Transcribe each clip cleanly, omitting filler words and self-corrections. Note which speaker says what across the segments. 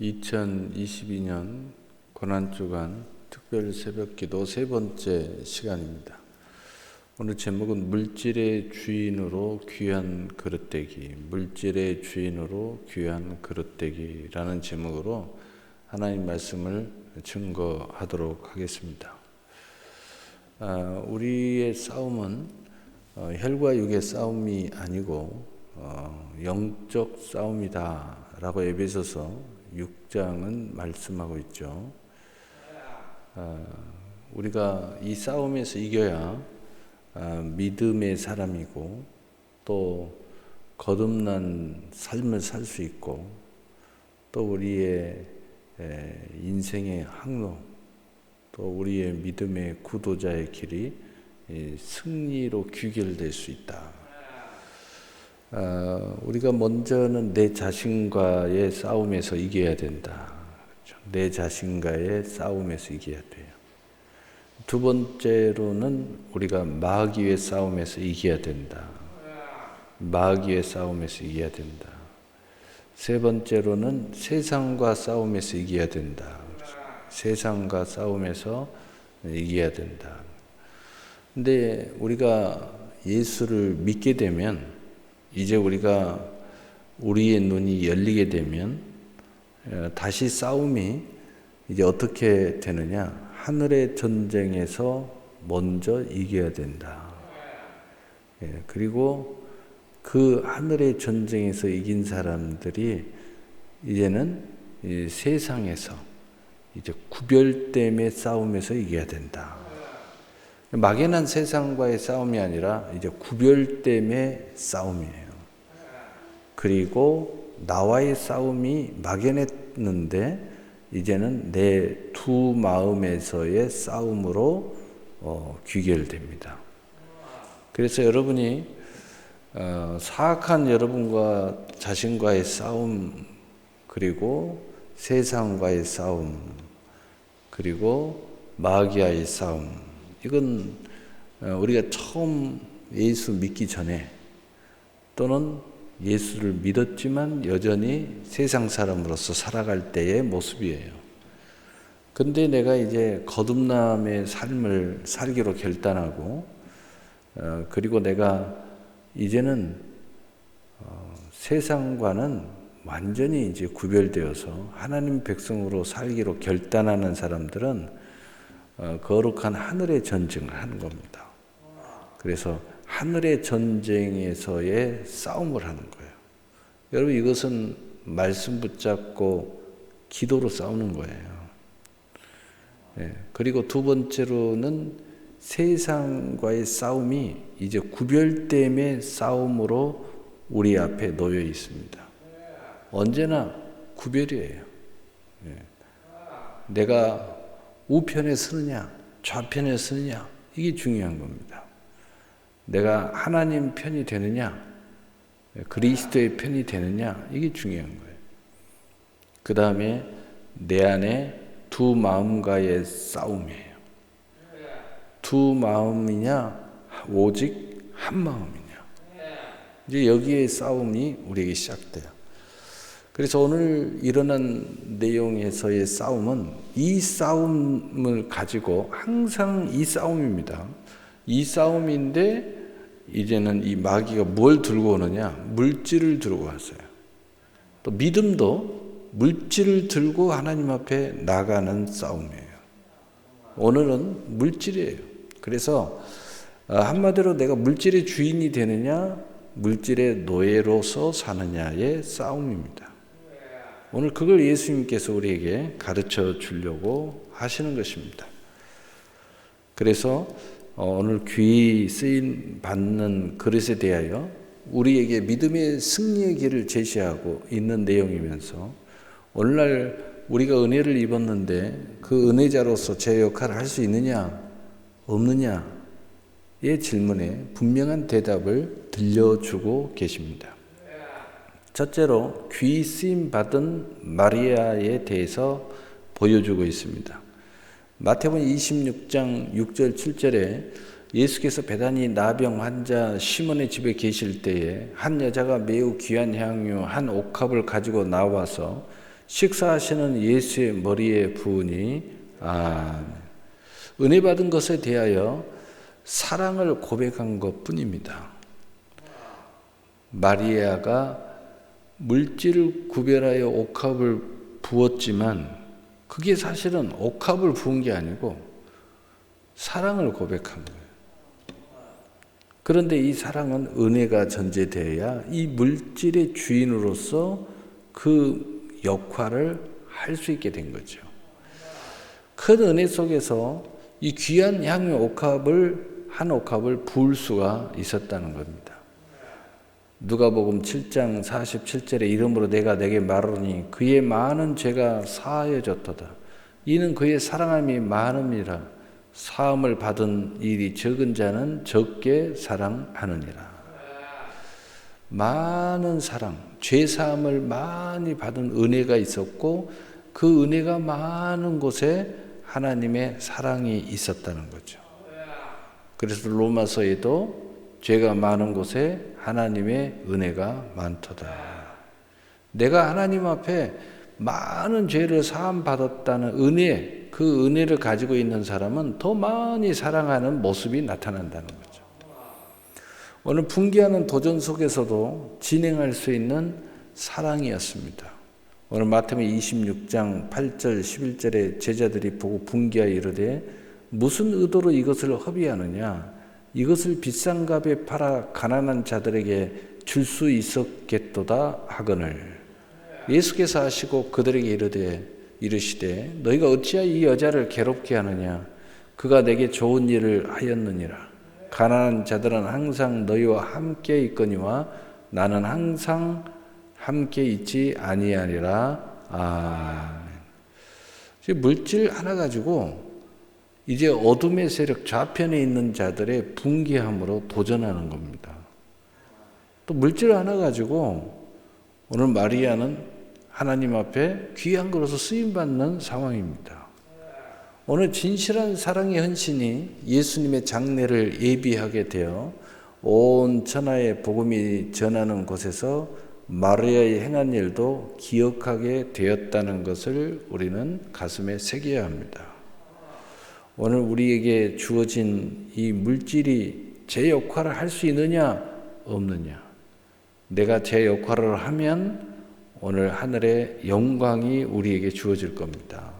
Speaker 1: 2022년 고난주간 특별 새벽기도 세 번째 시간입니다. 오늘 제목은 물질의 주인으로 귀한 그릇되기, 물질의 주인으로 귀한 그릇되기라는 제목으로 하나님 말씀을 증거하도록 하겠습니다. 우리의 싸움은 혈과 육의 싸움이 아니고 영적 싸움이다 라고 에베소서 6장은 말씀하고 있죠. 우리가 이 싸움에서 이겨야 믿음의 사람이고 또 거듭난 삶을 살 수 있고 또 우리의 인생의 항로 또 우리의 믿음의 구도자의 길이 승리로 귀결될 수 있다. 우리가 먼저는 내 자신과의 싸움에서 이겨야 된다. 그렇죠? 내 자신과의 싸움에서 이겨야 돼요. 두 번째로는 우리가 마귀의 싸움에서 이겨야 된다. 마귀의 싸움에서 이겨야 된다. 세 번째로는 세상과 싸움에서 이겨야 된다. 그렇죠? 세상과 싸움에서 이겨야 된다. 근데 우리가 예수를 믿게 되면 이제 우리가 우리의 눈이 열리게 되면 다시 싸움이 이제 어떻게 되느냐? 하늘의 전쟁에서 먼저 이겨야 된다. 그리고 그 하늘의 전쟁에서 이긴 사람들이 이제는 이 세상에서 이제 구별됨의 싸움에서 이겨야 된다. 막연한 세상과의 싸움이 아니라 이제 구별됨의 싸움이에요. 그리고 나와의 싸움이 막연했는데 이제는 내 두 마음에서의 싸움으로 귀결됩니다. 그래서 여러분이 사악한 여러분과 자신과의 싸움, 그리고 세상과의 싸움, 그리고 마귀와의 싸움, 이건 우리가 처음 예수 믿기 전에 또는 예수를 믿었지만 여전히 세상 사람으로서 살아갈 때의 모습이에요. 근데 내가 이제 거듭남의 삶을 살기로 결단하고 그리고 내가 이제는 세상과는 완전히 이제 구별되어서 하나님 백성으로 살기로 결단하는 사람들은 거룩한 하늘의 전쟁을 하는 겁니다. 그래서 하늘의 전쟁에서의 싸움을 하는 거예요. 여러분, 이것은 말씀 붙잡고 기도로 싸우는 거예요. 그리고 두 번째로는 세상과의 싸움이 이제 구별됨의 싸움으로 우리 앞에 놓여 있습니다. 언제나 구별이에요. 내가 우편에 서느냐, 좌편에 서느냐, 이게 중요한 겁니다. 내가 하나님 편이 되느냐, 그리스도의 편이 되느냐, 이게 중요한 거예요. 그 다음에 내 안에 두 마음과의 싸움이에요. 두 마음이냐, 오직 한 마음이냐. 이제 여기에 싸움이 우리에게 시작돼요. 그래서 오늘 일어난 내용에서의 싸움은 이 싸움을 가지고 항상 이 싸움입니다. 이 싸움인데 이제는 이 마귀가 뭘 들고 오느냐? 물질을 들고 왔어요. 또 믿음도 물질을 들고 하나님 앞에 나가는 싸움이에요. 오늘은 물질이에요. 그래서 한마디로 내가 물질의 주인이 되느냐, 물질의 노예로서 사느냐의 싸움입니다. 오늘 그걸 예수님께서 우리에게 가르쳐 주려고 하시는 것입니다. 그래서 오늘 귀히 쓰임 받는 그릇에 대하여 우리에게 믿음의 승리의 길을 제시하고 있는 내용이면서 오늘날 우리가 은혜를 입었는데 그 은혜자로서 제 역할을 할 수 있느냐 없느냐의 질문에 분명한 대답을 들려주고 계십니다. 첫째로 귀히 쓰임 받은 마리아에 대해서 보여주고 있습니다. 마태복음 26장 6절 7절에 예수께서 베다니 나병 환자 시몬의 집에 계실 때에 한 여자가 매우 귀한 향유 한 옥합을 가지고 나와서 식사하시는 예수의 머리에 부으니 아멘. 은혜 받은 것에 대하여 사랑을 고백한 것뿐입니다. 마리아가 물질을 구별하여 옥합을 부었지만 그게 사실은 옥합을 부은 게 아니고 사랑을 고백한 거예요. 그런데 이 사랑은 은혜가 전제되어야 이 물질의 주인으로서 그 역할을 할 수 있게 된 거죠. 큰 은혜 속에서 이 귀한 향유 한 옥합을 부을 수가 있었다는 겁니다. 누가복음 7장 47절에 이름으로 내가 내게 말하노니 그의 많은 죄가 사하여졌도다. 이는 그의 사랑함이 많음이라. 사함을 받은 일이 적은 자는 적게 사랑하느니라. 많은 사랑, 죄 사함을 많이 받은 은혜가 있었고 그 은혜가 많은 곳에 하나님의 사랑이 있었다는 거죠. 그래서 로마서에도 죄가 많은 곳에 하나님의 은혜가 많도다. 내가 하나님 앞에 많은 죄를 사함 받았다는 은혜, 그 은혜를 가지고 있는 사람은 더 많이 사랑하는 모습이 나타난다는 거죠. 오늘 분기하는 도전 속에서도 진행할 수 있는 사랑이었습니다. 오늘 마태복음 26장 8절 11절에 제자들이 보고 분기하여 이르되 무슨 의도로 이것을 허비하느냐? 이것을 비싼 값에 팔아 가난한 자들에게 줄 수 있었겠도다 하거늘. 예수께서 하시고 그들에게 이르시되 너희가 어찌하여 이 여자를 괴롭게 하느냐? 그가 내게 좋은 일을 하였느니라. 가난한 자들은 항상 너희와 함께 있거니와 나는 항상 함께 있지 아니하리라. 아멘. 물질 하나 가지고 이제 어둠의 세력 좌편에 있는 자들의 분개함으로 도전하는 겁니다. 또 물질 하나 가지고 오늘 마리아는 하나님 앞에 귀한 것으로 쓰임받는 상황입니다. 오늘 진실한 사랑의 헌신이 예수님의 장례를 예비하게 되어 온 천하에 복음이 전하는 곳에서 마리아의 행한 일도 기억하게 되었다는 것을 우리는 가슴에 새겨야 합니다. 오늘 우리에게 주어진 이 물질이 제 역할을 할 수 있느냐 없느냐. 내가 제 역할을 하면 오늘 하늘의 영광이 우리에게 주어질 겁니다.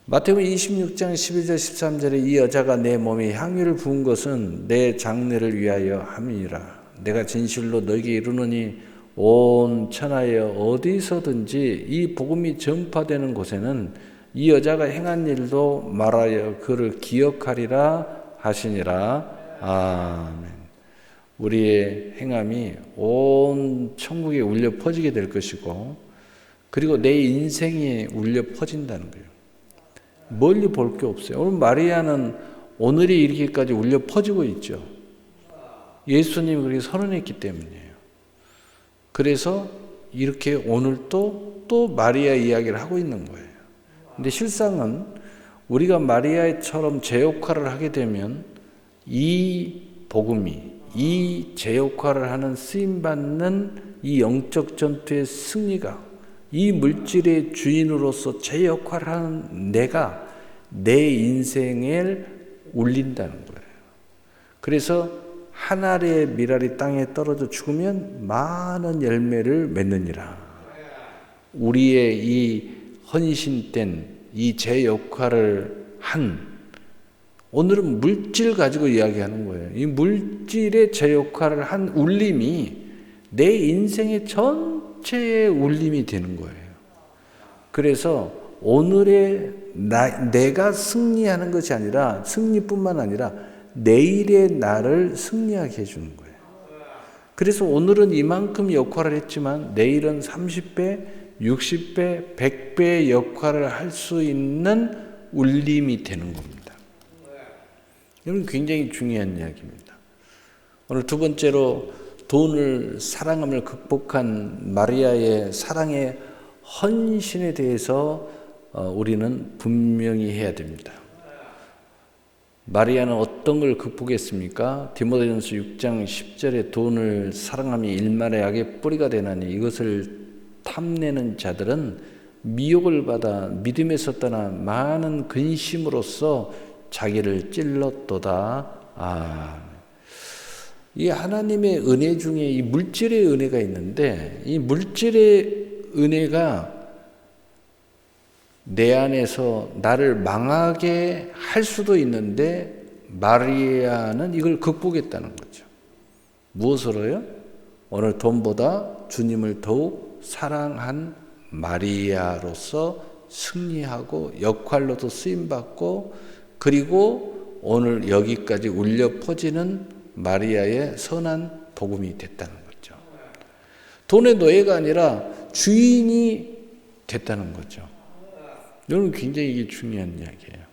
Speaker 1: 마태복음 26장 11절 13절에 이 여자가 내 몸에 향유를 부은 것은 내 장례를 위하여 함이니라. 내가 진실로 너에게 이르노니 온 천하에 어디서든지 이 복음이 전파되는 곳에는 이 여자가 행한 일도 말하여 그를 기억하리라 하시니라. 아멘. 우리의 행함이 온 천국에 울려 퍼지게 될 것이고 그리고 내 인생에 울려 퍼진다는 거예요. 멀리 볼 게 없어요. 오늘 마리아는 오늘이 이렇게까지 울려 퍼지고 있죠. 예수님이 그렇게 선언했기 때문이에요. 그래서 이렇게 오늘 또 마리아 이야기를 하고 있는 거예요. 근데 실상은 우리가 마리아처럼 제 역할을 하게 되면 이 복음이 이 제 역할을 하는 쓰임받는 이 영적 전투의 승리가 이 물질의 주인으로서 제 역할을 하는 내가 내 인생을 울린다는 거예요. 그래서 한 알의 밀알이 땅에 떨어져 죽으면 많은 열매를 맺느니라. 우리의 이 헌신된 이 제 역할을 한 오늘은 물질 가지고 이야기하는 거예요. 이 물질의 제 역할을 한 울림이 내 인생의 전체의 울림이 되는 거예요. 그래서 오늘의 내가 승리하는 것이 아니라 승리뿐만 아니라 내일의 나를 승리하게 해주는 거예요. 그래서 오늘은 이만큼 역할을 했지만 내일은 30배 60배, 100배의 역할을 할 수 있는 울림이 되는 겁니다. 이건 굉장히 중요한 이야기입니다. 오늘 두 번째로 돈을 사랑함을 극복한 마리아의 사랑의 헌신에 대해서 우리는 분명히 해야 됩니다. 마리아는 어떤 걸 극복했습니까? 디모데전서 6장 10절에 돈을 사랑함이 일만의 악의 뿌리가 되나니 이것을 탐내는 자들은 미혹을 받아 믿음에서 떠나 많은 근심으로써 자기를 찔렀도다. 이 하나님의 은혜 중에 이 물질의 은혜가 있는데, 이 물질의 은혜가 내 안에서 나를 망하게 할 수도 있는데, 마리아는 이걸 극복했다는 거죠. 무엇으로요? 오늘 돈보다 주님을 더욱 사랑한 마리아로서 승리하고 역할로도 쓰임받고, 그리고 오늘 여기까지 울려 퍼지는 마리아의 선한 복음이 됐다는 거죠. 돈의 노예가 아니라 주인이 됐다는 거죠. 여러분, 굉장히 이게 중요한 이야기예요.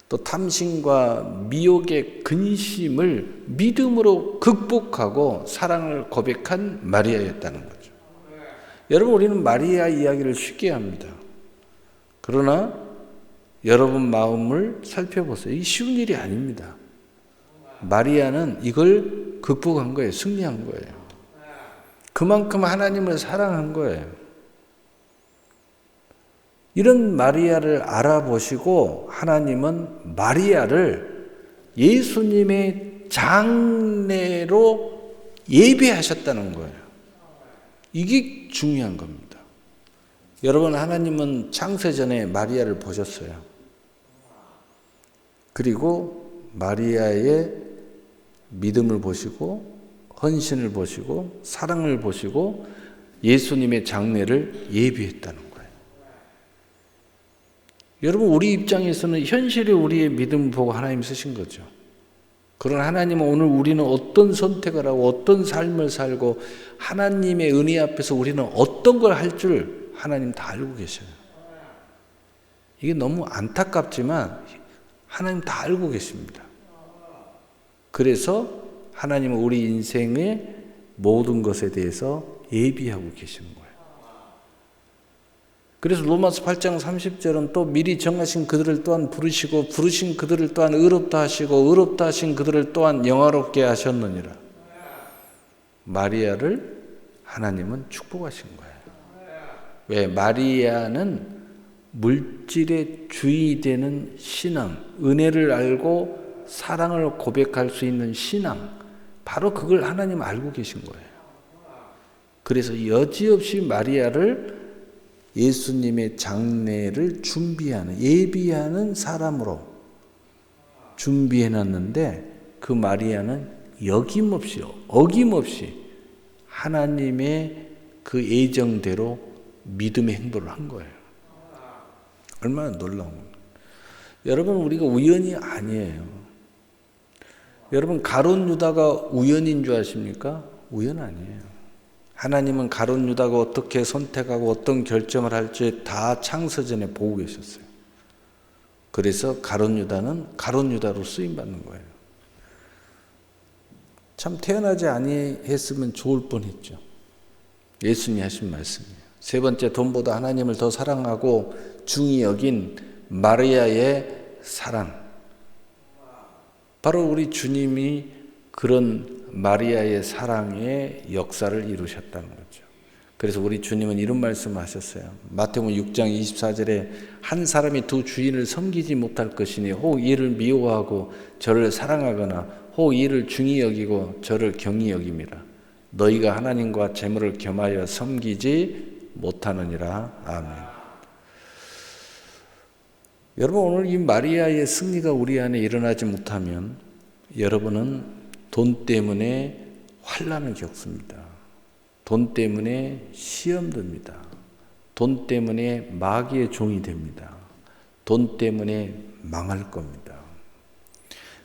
Speaker 1: 또 탐심과 미혹의 근심을 믿음으로 극복하고 사랑을 고백한 마리아였다는 거죠. 여러분, 우리는 마리아 이야기를 쉽게 합니다. 그러나 여러분 마음을 살펴보세요. 이게 쉬운 일이 아닙니다. 마리아는 이걸 극복한 거예요. 승리한 거예요. 그만큼 하나님을 사랑한 거예요. 이런 마리아를 알아보시고 하나님은 마리아를 예수님의 장례로 예비하셨다는 거예요. 이게 중요한 겁니다. 여러분, 하나님은 창세전에 마리아를 보셨어요. 그리고 마리아의 믿음을 보시고 헌신을 보시고 사랑을 보시고 예수님의 장례를 예비했다는 거예요. 여러분, 우리 입장에서는 현실에 우리의 믿음을 보고 하나님 쓰신 거죠. 그러나 하나님은 오늘 우리는 어떤 선택을 하고 어떤 삶을 살고 하나님의 은혜 앞에서 우리는 어떤 걸 할 줄 하나님 다 알고 계셔요. 이게 너무 안타깝지만 하나님 다 알고 계십니다. 그래서 하나님은 우리 인생의 모든 것에 대해서 예비하고 계시는 거예요. 그래서 로마서 8장 30절은 또 미리 정하신 그들을 또한 부르시고 부르신 그들을 또한 의롭다 하시고 의롭다 하신 그들을 또한 영화롭게 하셨느니라. 마리아를 하나님은 축복하신 거예요. 왜? 마리아는 물질의 주인이 되는 신앙, 은혜를 알고 사랑을 고백할 수 있는 신앙, 바로 그걸 하나님 알고 계신 거예요. 그래서 여지없이 마리아를 예수님의 장례를 준비하는, 예비하는 사람으로 준비해놨는데, 그 마리아는 여김없이, 어김없이 하나님의 그 예정대로 믿음의 행보를 한 거예요. 얼마나 놀라운 겁니까? 여러분, 우리가 우연이 아니에요. 여러분, 가룟 유다가 우연인 줄 아십니까? 우연 아니에요. 하나님은 가룟 유다가 어떻게 선택하고 어떤 결정을 할지 다 창세전에 보고 계셨어요. 그래서 가룟 유다는 가룟 유다로 쓰임 받는 거예요. 참 태어나지 아니했으면 좋을 뻔했죠. 예수님이 하신 말씀이에요. 세 번째, 돈보다 하나님을 더 사랑하고 중히 여긴 마리아의 사랑. 바로 우리 주님이 그런 마리아의 사랑의 역사를 이루셨다는 거죠. 그래서 우리 주님은 이런 말씀을 하셨어요. 마태복음 6장 24절에 한 사람이 두 주인을 섬기지 못할 것이니 혹 이를 미워하고 저를 사랑하거나 혹 이를 중히 여기고 저를 경히 여김이라. 너희가 하나님과 재물을 겸하여 섬기지 못하느니라. 아멘. 여러분, 오늘 이 마리아의 승리가 우리 안에 일어나지 못하면 여러분은 돈 때문에 환난을 겪습니다. 돈 때문에 시험 듭니다. 돈 때문에 마귀의 종이 됩니다. 돈 때문에 망할 겁니다.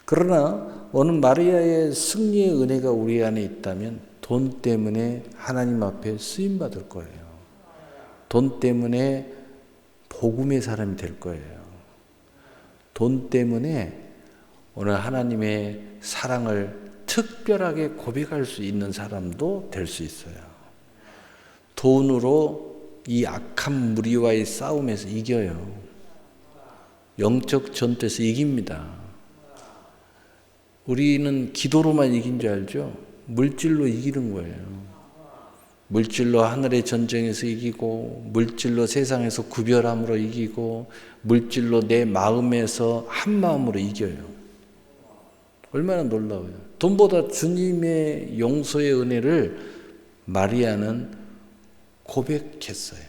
Speaker 1: 그러나 오늘 마리아의 승리의 은혜가 우리 안에 있다면 돈 때문에 하나님 앞에 쓰임받을 거예요. 돈 때문에 복음의 사람이 될 거예요. 돈 때문에 오늘 하나님의 사랑을 특별하게 고백할 수 있는 사람도 될 수 있어요. 돈으로 이 악한 무리와의 싸움에서 이겨요. 영적 전투에서 이깁니다. 우리는 기도로만 이긴 줄 알죠? 물질로 이기는 거예요. 물질로 하늘의 전쟁에서 이기고, 물질로 세상에서 구별함으로 이기고, 물질로 내 마음에서 한 마음으로 이겨요. 얼마나 놀라워요. 돈보다 주님의 용서의 은혜를 마리아는 고백했어요.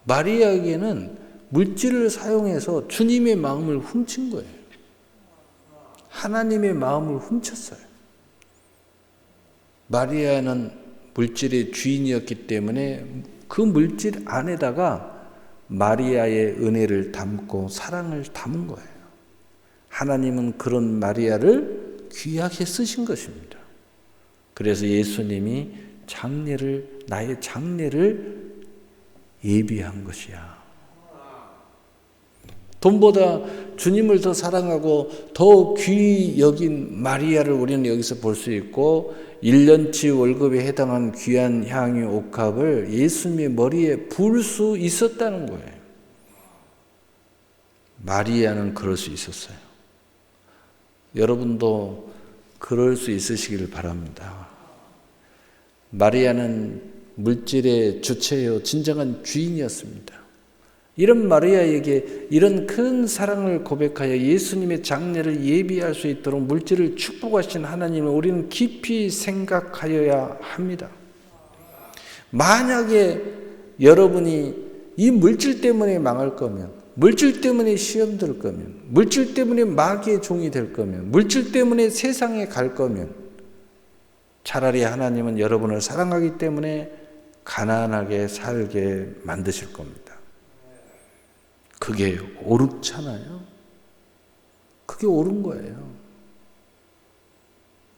Speaker 1: 마리아에게는 물질을 사용해서 주님의 마음을 훔친 거예요. 하나님의 마음을 훔쳤어요. 마리아는 물질의 주인이었기 때문에 그 물질 안에다가 마리아의 은혜를 담고 사랑을 담은 거예요. 하나님은 그런 마리아를 귀하게 쓰신 것입니다. 그래서 예수님이 나의 장례를 예비한 것이야. 돈보다 주님을 더 사랑하고 더 귀히 여긴 마리아를 우리는 여기서 볼 수 있고, 1년치 월급에 해당한 귀한 향유 옥합을 예수님의 머리에 부을 수 있었다는 거예요. 마리아는 그럴 수 있었어요. 여러분도 그럴 수 있으시기를 바랍니다. 마리아는 물질의 주체요, 진정한 주인이었습니다. 이런 마리아에게 이런 큰 사랑을 고백하여 예수님의 장례를 예비할 수 있도록 물질을 축복하신 하나님을 우리는 깊이 생각하여야 합니다. 만약에 여러분이 이 물질 때문에 망할 거면, 물질 때문에 시험 들 거면, 물질 때문에 마귀의 종이 될 거면, 물질 때문에 세상에 갈 거면, 차라리 하나님은 여러분을 사랑하기 때문에 가난하게 살게 만드실 겁니다. 그게 옳잖아요. 그게 옳은 거예요.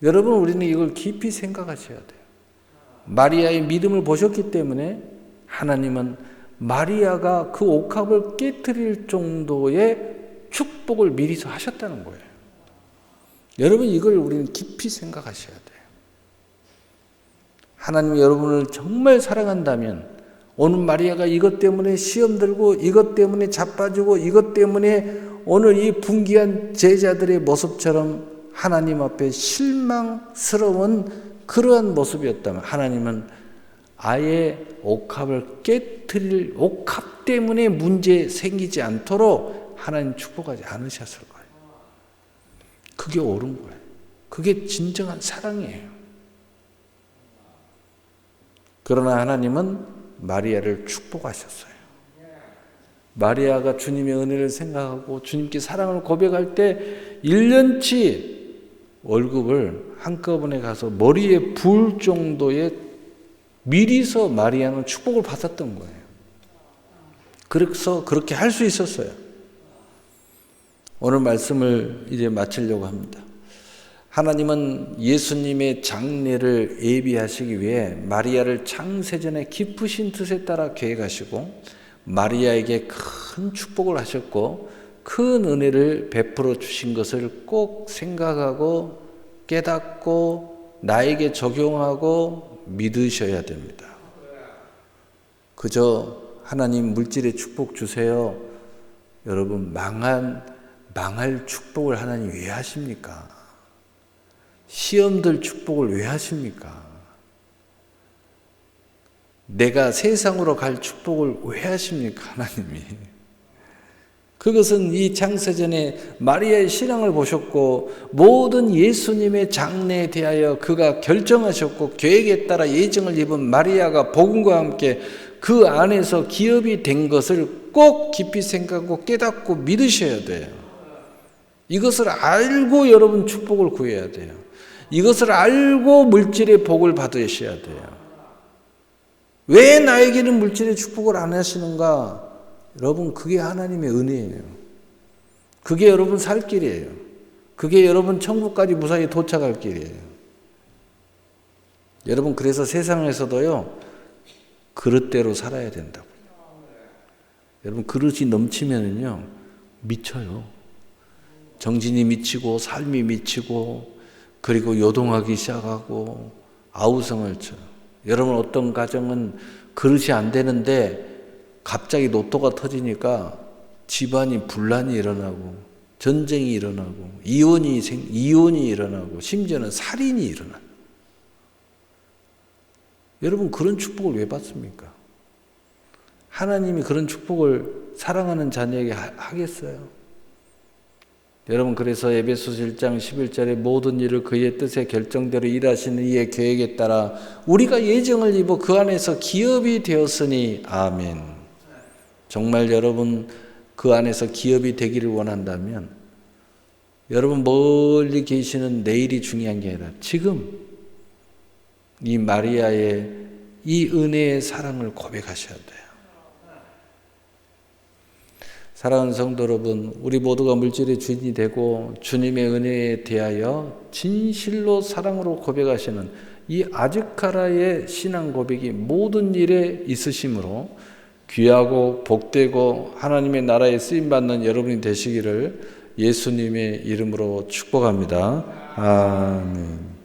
Speaker 1: 여러분, 우리는 이걸 깊이 생각하셔야 돼요. 마리아의 믿음을 보셨기 때문에 하나님은 마리아가 그 옥합을 깨트릴 정도의 축복을 미리서 하셨다는 거예요. 여러분, 이걸 우리는 깊이 생각하셔야 돼요. 하나님이 여러분을 정말 사랑한다면 오늘 마리아가 이것 때문에 시험 들고, 이것 때문에 자빠지고, 이것 때문에 오늘 이 분기한 제자들의 모습처럼 하나님 앞에 실망스러운 그러한 모습이었다면 하나님은 아예 옥합을 깨트릴, 옥합 때문에 문제 생기지 않도록 하나님 축복하지 않으셨을 거예요. 그게 옳은 거예요. 그게 진정한 사랑이에요. 그러나 하나님은 마리아를 축복하셨어요. 마리아가 주님의 은혜를 생각하고 주님께 사랑을 고백할 때 1년치 월급을 한꺼번에 가서 머리에 부을 정도의 미리서 마리아는 축복을 받았던 거예요. 그래서 그렇게 할 수 있었어요. 오늘 말씀을 이제 마치려고 합니다. 하나님은 예수님의 장례를 예비하시기 위해 마리아를 창세전에 깊으신 뜻에 따라 계획하시고 마리아에게 큰 축복을 하셨고 큰 은혜를 베풀어 주신 것을 꼭 생각하고 깨닫고 나에게 적용하고 믿으셔야 됩니다. 그저 하나님 물질의 축복 주세요. 여러분, 망할 축복을 하나님 왜 하십니까? 시험들 축복을 왜 하십니까? 내가 세상으로 갈 축복을 왜 하십니까? 하나님이. 그것은 이 창세전에 마리아의 신앙을 보셨고 모든 예수님의 장래에 대하여 그가 결정하셨고 계획에 따라 예정을 입은 마리아가 복음과 함께 그 안에서 기업이 된 것을 꼭 깊이 생각하고 깨닫고 믿으셔야 돼요. 이것을 알고 여러분 축복을 구해야 돼요. 이것을 알고 물질의 복을 받으셔야 돼요. 왜 나에게는 물질의 축복을 안 하시는가? 여러분, 그게 하나님의 은혜예요. 그게 여러분 살 길이에요. 그게 여러분 천국까지 무사히 도착할 길이에요. 여러분, 그래서 세상에서도요, 그릇대로 살아야 된다고요. 여러분, 그릇이 넘치면은요, 미쳐요. 정신이 미치고, 삶이 미치고, 그리고 요동하기 시작하고 아우성을 쳐요. 여러분, 어떤 가정은 그릇이 안 되는데 갑자기 로또가 터지니까 집안이 분란이 일어나고 전쟁이 일어나고 이혼이 일어나고 심지어는 살인이 일어나요. 여러분 그런 축복을 왜 받습니까? 하나님이 그런 축복을 사랑하는 자녀에게 하겠어요? 여러분 그래서 에베소서 1장 11절에 모든 일을 그의 뜻의 결정대로 일하시는 이의 계획에 따라 우리가 예정을 입어 그 안에서 기업이 되었으니 아멘. 정말 여러분 그 안에서 기업이 되기를 원한다면 여러분 멀리 계시는 내일이 중요한 게 아니라 지금 이 마리아의 이 은혜의 사랑을 고백하셔야 돼요. 사랑하는 성도 여러분, 우리 모두가 물질의 주인이 되고 주님의 은혜에 대하여 진실로 사랑으로 고백하시는 이 아즈카라의 신앙 고백이 모든 일에 있으심으로 귀하고 복되고 하나님의 나라에 쓰임받는 여러분이 되시기를 예수님의 이름으로 축복합니다. 아멘.